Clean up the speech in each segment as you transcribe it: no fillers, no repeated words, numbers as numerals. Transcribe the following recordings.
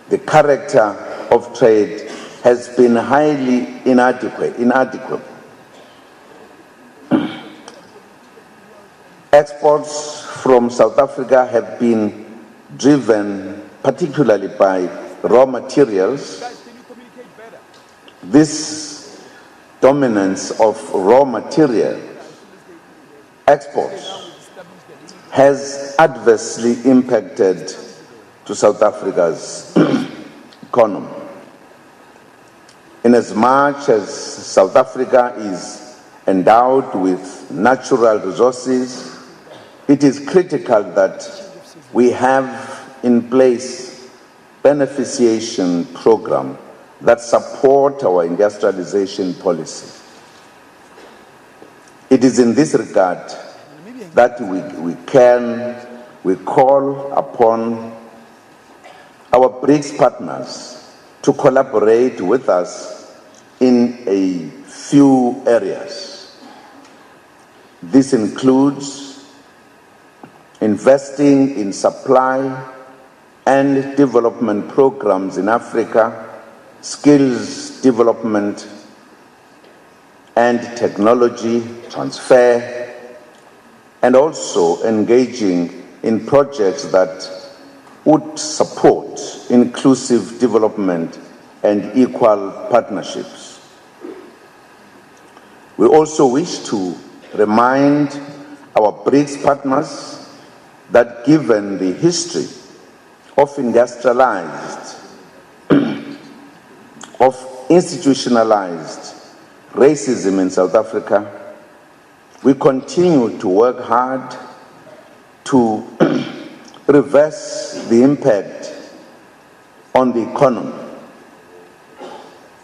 the character of trade has been highly inadequate. Exports from South Africa have been driven particularly by raw materials. This dominance of raw material exports has adversely impacted to South Africa's economy. Inasmuch as South Africa is endowed with natural resources, it is critical that we have in place beneficiation programs that support our industrialization policy. It is in this regard that we call upon our BRICS partners to collaborate with us in a few areas. This includes investing in supply and development programs in Africa, skills development and technology transfer, and also engaging in projects that would support inclusive development and equal partnerships. We also wish to remind our BRICS partners that given the history of institutionalized racism in South Africa, we continue to work hard to reverse the impact on the economy.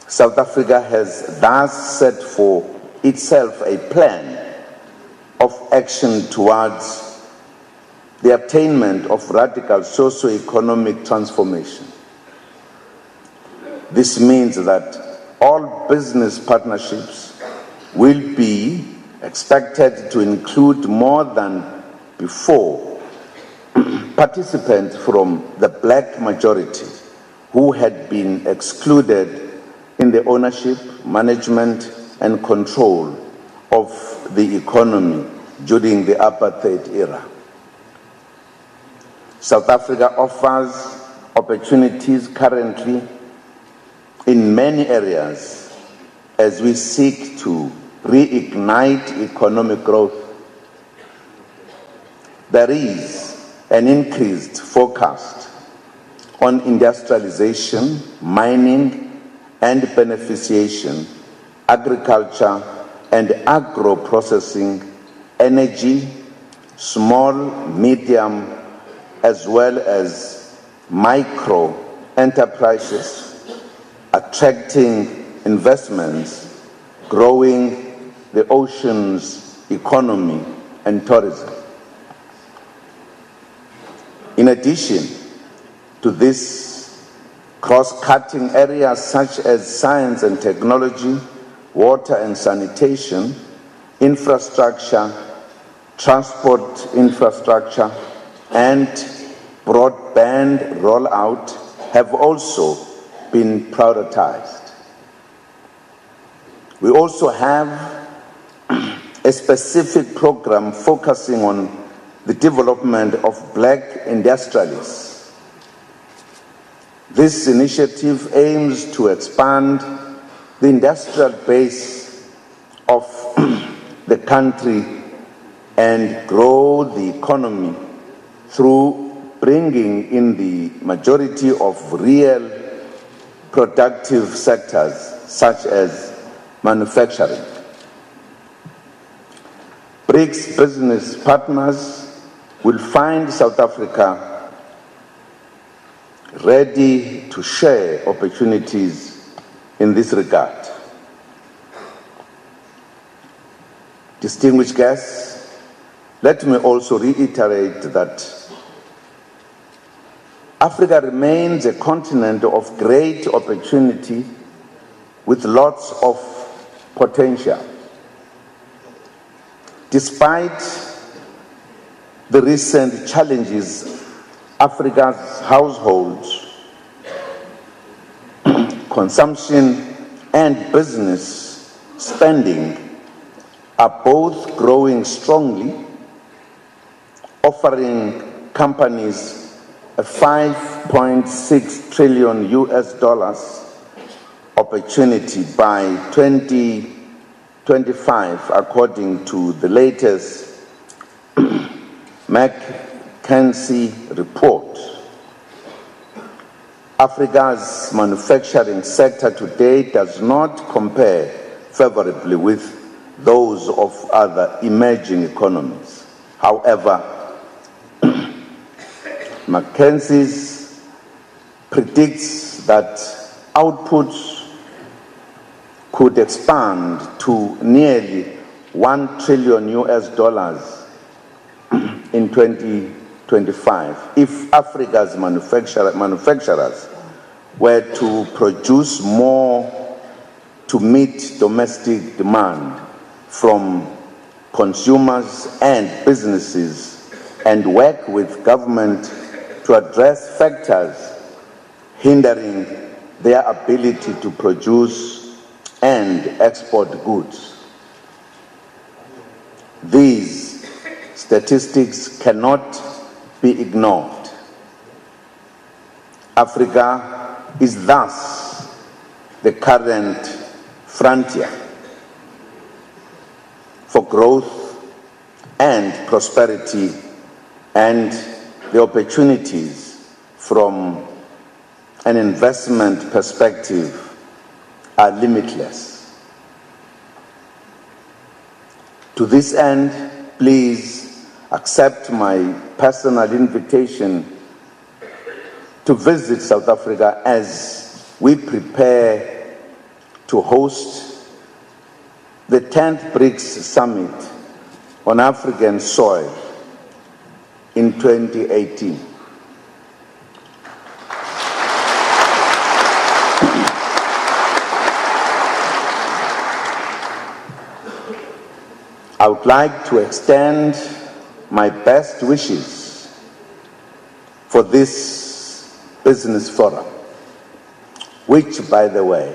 South Africa has thus set for itself a plan of action towards the attainment of radical socio-economic transformation. This means that all business partnerships will be expected to include more than before participants from the black majority who had been excluded in the ownership, management, and control of the economy during the apartheid era. South Africa offers opportunities currently in many areas as we seek to reignite economic growth. There is an increased focus on industrialization, mining and beneficiation, agriculture and agro-processing, energy, small, medium, as well as micro enterprises, attracting investments, growing the ocean's economy and tourism. In addition to this, cross-cutting areas such as science and technology, water and sanitation, infrastructure, transport infrastructure, and broadband rollout have also been prioritized. We also have a specific program focusing on the development of black industrialists. This initiative aims to expand the industrial base of the country and grow the economy through bringing in the majority of real productive sectors such as manufacturing. BRICS business partners will find South Africa ready to share opportunities in this regard. Distinguished guests, let me also reiterate that Africa remains a continent of great opportunity with lots of potential. Despite the recent challenges Africa's households consumption and business spending are both growing strongly, offering companies a 5.6 trillion US dollars opportunity by 2025, according to the latest McKinsey report. Africa's manufacturing sector today does not compare favorably with those of other emerging economies. However, McKinsey predicts that output could expand to nearly 1 trillion US dollars in 2025 if Africa's manufacturers were to produce more to meet domestic demand from consumers and businesses and work with government to address factors hindering their ability to produce and export goods. These statistics cannot be ignored. Africa is thus the current frontier for growth and prosperity, and the opportunities from an investment perspective are limitless. To this end, please accept my personal invitation to visit South Africa as we prepare to host the 10th BRICS Summit on African soil in 2018. I would like to extend my best wishes for this business forum, which, by the way,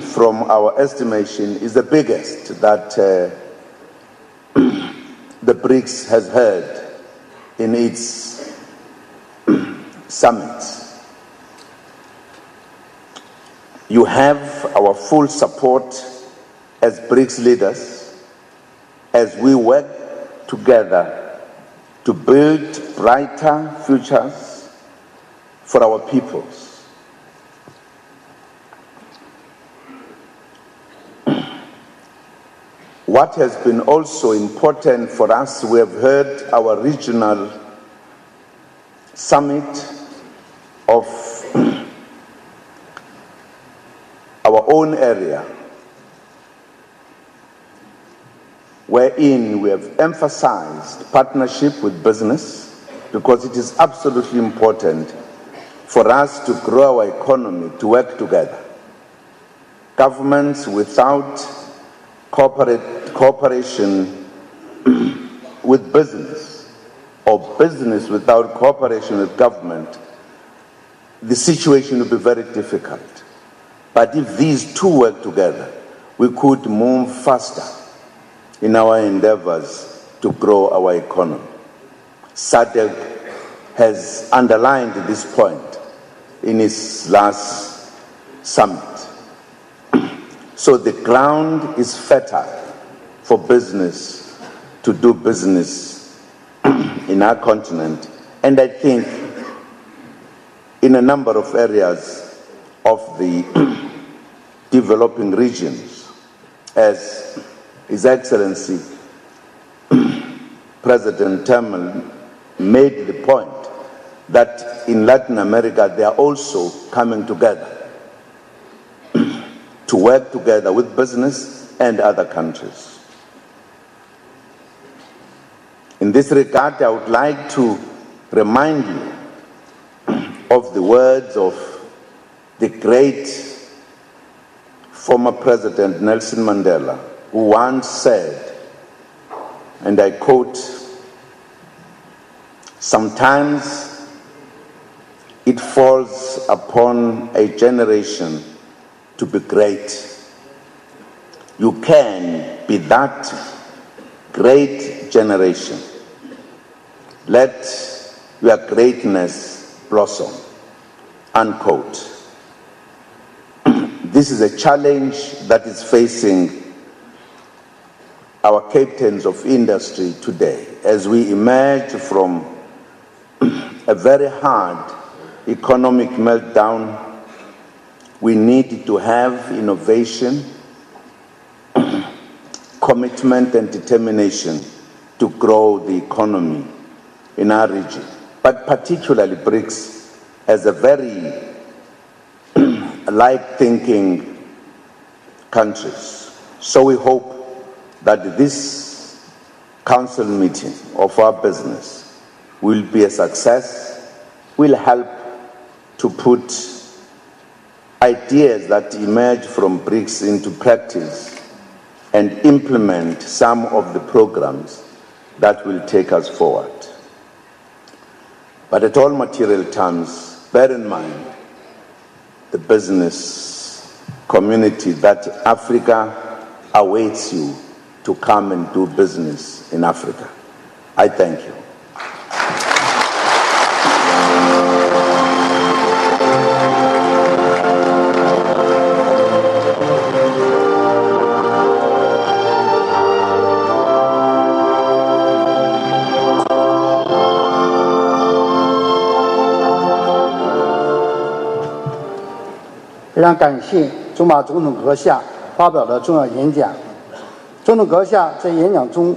from our estimation, is the biggest that the BRICS has had in its summits. You have our full support as BRICS leaders as we work together to build brighter futures for our peoples. What has been also important for us, we have heard our regional summit of our own area, wherein we have emphasized partnership with business, because it is absolutely important for us to grow our economy, to work together. Governments without cooperation with business, or business without cooperation with government, the situation will be very difficult. But if these two work together, we could move faster in our endeavors to grow our economy. SADC has underlined this point in its last summit. So the ground is fertile for business to do business in our continent, and I think in a number of areas of the developing regions, as His Excellency President Tamal made the point that in Latin America they are also coming together to work together with business and other countries. In this regard, I would like to remind you of the words of the great former President Nelson Mandela, who once said, and I quote, "Sometimes it falls upon a generation to be great. You can be that great generation. Let your greatness blossom. Unquote. This is a challenge that is facing our captains of industry today as we emerge from a very hard economic meltdown. We need to have innovation, commitment and determination to grow the economy in our region, but particularly BRICS as a very like-thinking countries. So we hope that this council meeting of our business will be a success, will help to put ideas that emerge from BRICS into practice and implement some of the programs that will take us forward. But at all material terms, bear in mind the business community that Africa awaits you to come and do business in Africa. I thank you.非常感谢祖马总统阁下发表的重要演讲。总统阁下在演讲中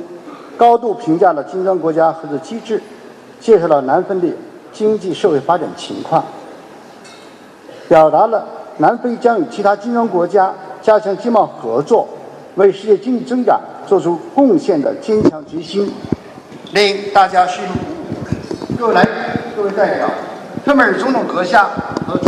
高度评价了金砖国家合作机制，介绍了南非的经济社会发展情况，表达了南非将与其他金砖国家加强经贸合作，为世界经济增长做出贡献的坚强决心，令大家深入鼓舞。各位来宾、各位代表，特别是总统阁下和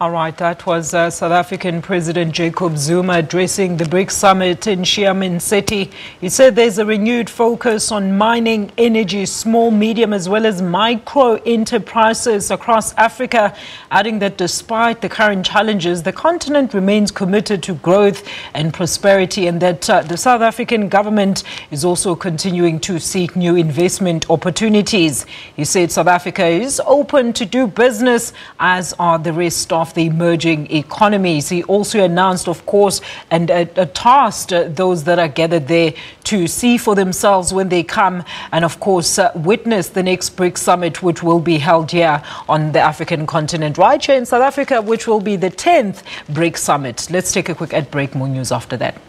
All right, that was South African President Jacob Zuma addressing the BRICS summit in Xiamen City. He said there's a renewed focus on mining, energy, small, medium, as well as micro enterprises across Africa, adding that despite the current challenges, the continent remains committed to growth and prosperity, and that the South African government is also continuing to seek new investment opportunities. He said South Africa is open to do business, as are the rest of the emerging economies. He also announced, of course, and tasked those that are gathered there to see for themselves when they come and, of course, witness the next BRICS summit, which will be held here on the African continent, right here in South Africa, which will be the 10th BRICS summit. Let's take a quick ad break. More news after that.